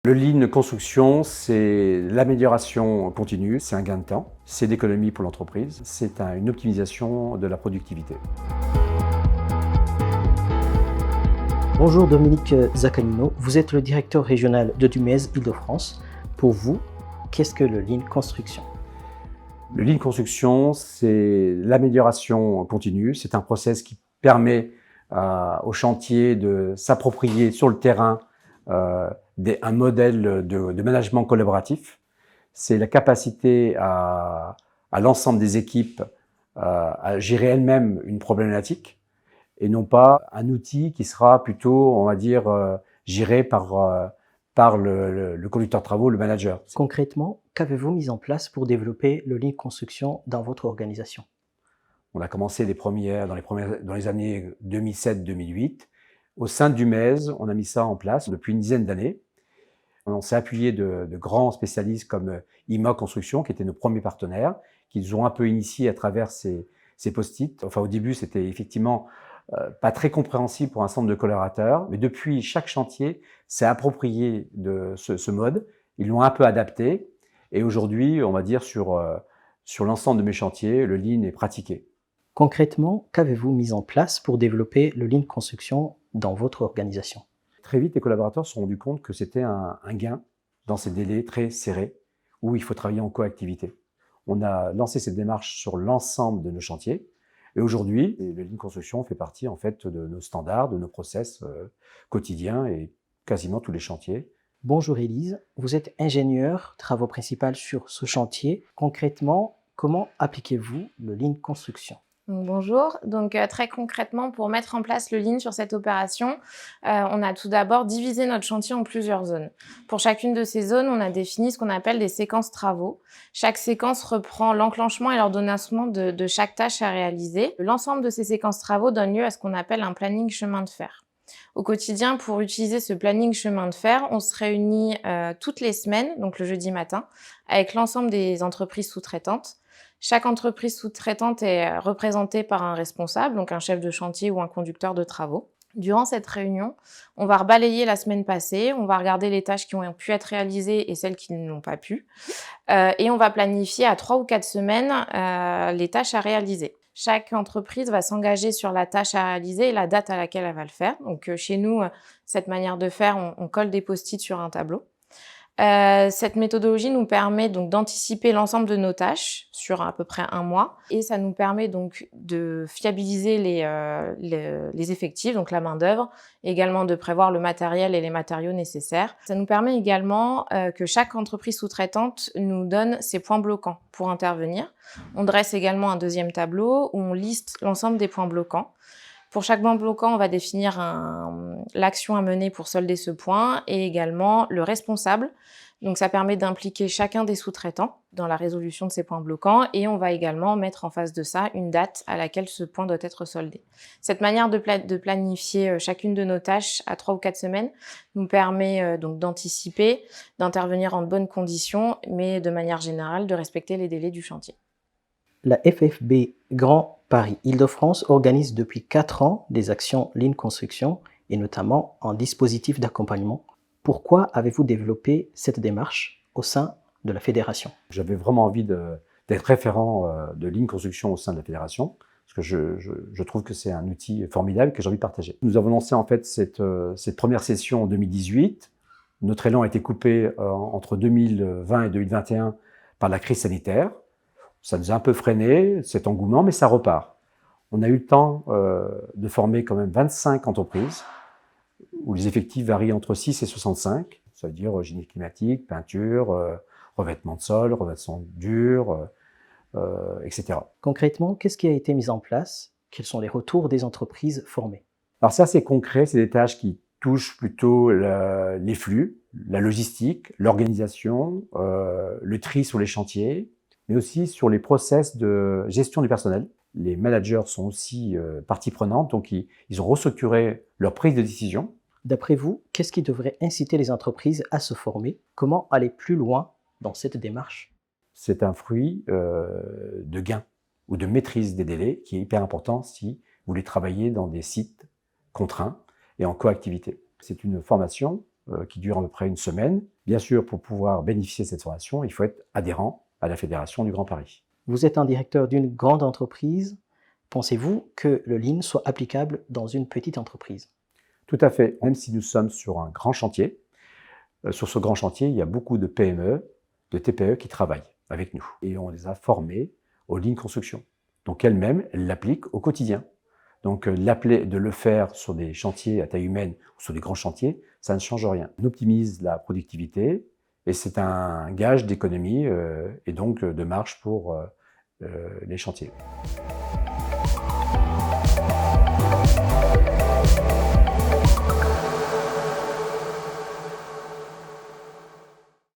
Le Lean Construction, c'est l'amélioration continue, c'est un gain de temps, c'est d'économie pour l'entreprise, c'est une optimisation de la productivité. Bonjour Dominique Zaccanino, vous êtes le directeur régional de Dumez Île-de-France. Pour vous, qu'est-ce que le Lean Construction? Le Lean Construction, c'est l'amélioration continue, c'est un process qui permet au chantier de s'approprier sur le terrain un modèle de management collaboratif. C'est la capacité à l'ensemble des équipes à gérer elles-mêmes une problématique et non pas un outil qui sera plutôt, on va dire, géré par le conducteur de travaux, le manager. Concrètement, qu'avez-vous mis en place pour développer le Lean Construction dans votre organisation? On a commencé dans les années 2007-2008. Au sein de Dumez, on a mis ça en place depuis une dizaine d'années. On s'est appuyé de grands spécialistes comme IMA Construction, qui étaient nos premiers partenaires, qui nous ont un peu initiés à travers ces post-it. Enfin, au début, c'était effectivement pas très compréhensible pour un certain nombre de collaborateurs, mais depuis, chaque chantier s'est approprié de ce mode. Ils l'ont un peu adapté, et aujourd'hui, on va dire sur l'ensemble de mes chantiers, le Lean est pratiqué. Concrètement, qu'avez-vous mis en place pour développer le Lean Construction dans votre organisation? Très vite, les collaborateurs se sont rendus compte que c'était un gain dans ces délais très serrés où il faut travailler en coactivité. On a lancé cette démarche sur l'ensemble de nos chantiers et aujourd'hui, le Lean Construction fait partie en fait de nos standards, de nos process quotidiens et quasiment tous les chantiers. Bonjour Élise, vous êtes ingénieur, travaux principaux sur ce chantier. Concrètement, comment appliquez-vous le Lean Construction? Bonjour, donc très concrètement, pour mettre en place le Lean sur cette opération, on a tout d'abord divisé notre chantier en plusieurs zones. Pour chacune de ces zones, on a défini ce qu'on appelle des séquences travaux. Chaque séquence reprend l'enclenchement et l'ordonnancement de chaque tâche à réaliser. L'ensemble de ces séquences travaux donne lieu à ce qu'on appelle un planning chemin de fer. Au quotidien, pour utiliser ce planning chemin de fer, on se réunit toutes les semaines, donc le jeudi matin, avec l'ensemble des entreprises sous-traitantes. Chaque entreprise sous-traitante est représentée par un responsable, donc un chef de chantier ou un conducteur de travaux. Durant cette réunion, on va rebalayer la semaine passée, on va regarder les tâches qui ont pu être réalisées et celles qui ne l'ont pas pu, et on va planifier à 3 ou 4 semaines les tâches à réaliser. Chaque entreprise va s'engager sur la tâche à réaliser et la date à laquelle elle va le faire. Donc chez nous, cette manière de faire, on colle des post-it sur un tableau. Cette méthodologie nous permet donc d'anticiper l'ensemble de nos tâches sur à peu près un mois et ça nous permet donc de fiabiliser les effectifs, donc la main-d'œuvre, également de prévoir le matériel et les matériaux nécessaires. Ça nous permet également que chaque entreprise sous-traitante nous donne ses points bloquants pour intervenir. On dresse également un deuxième tableau où on liste l'ensemble des points bloquants. Pour chaque point bloquant, on va définir l'action à mener pour solder ce point et également le responsable. Donc ça permet d'impliquer chacun des sous-traitants dans la résolution de ces points bloquants et on va également mettre en face de ça une date à laquelle ce point doit être soldé. Cette manière de planifier chacune de nos tâches à 3 ou 4 semaines nous permet donc d'anticiper, d'intervenir en bonnes conditions, mais de manière générale de respecter les délais du chantier. La FFB Grand Paris Île-de-France organise depuis 4 ans des actions Lean Construction et notamment en dispositif d'accompagnement. Pourquoi avez-vous développé cette démarche au sein de la fédération? J'avais vraiment envie d'être référent de Lean Construction au sein de la fédération parce que je trouve que c'est un outil formidable que j'ai envie de partager. Nous avons lancé en fait cette première session en 2018. Notre élan a été coupé entre 2020 et 2021 par la crise sanitaire. Ça nous a un peu freiné, cet engouement, mais ça repart. On a eu le temps de former quand même 25 entreprises où les effectifs varient entre 6 et 65, ça veut dire génie climatique, peinture, revêtement de sol, revêtement dur, etc. Concrètement, qu'est-ce qui a été mis en place? Quels sont les retours des entreprises formées? Alors ça, c'est concret, c'est des tâches qui touchent plutôt les flux, la logistique, l'organisation, le tri sur les chantiers, mais aussi sur les process de gestion du personnel. Les managers sont aussi partie prenante, donc ils ont restructuré leur prise de décision. D'après vous, qu'est-ce qui devrait inciter les entreprises à se former? Comment aller plus loin dans cette démarche? C'est un fruit de gain ou de maîtrise des délais qui est hyper important si vous voulez travailler dans des sites contraints et en coactivité. C'est une formation qui dure à peu près une semaine. Bien sûr, pour pouvoir bénéficier de cette formation, il faut être adhérent à la Fédération du Grand Paris. Vous êtes un directeur d'une grande entreprise. Pensez-vous que le Lean soit applicable dans une petite entreprise? Tout à fait. Même si nous sommes sur un grand chantier, sur ce grand chantier, il y a beaucoup de PME, de TPE qui travaillent avec nous. Et on les a formés au Lean Construction. Donc elles-mêmes, elles l'appliquent au quotidien. Donc de le faire sur des chantiers à taille humaine ou sur des grands chantiers, ça ne change rien. On optimise la productivité et c'est un gage d'économie et donc de marge pour les chantiers.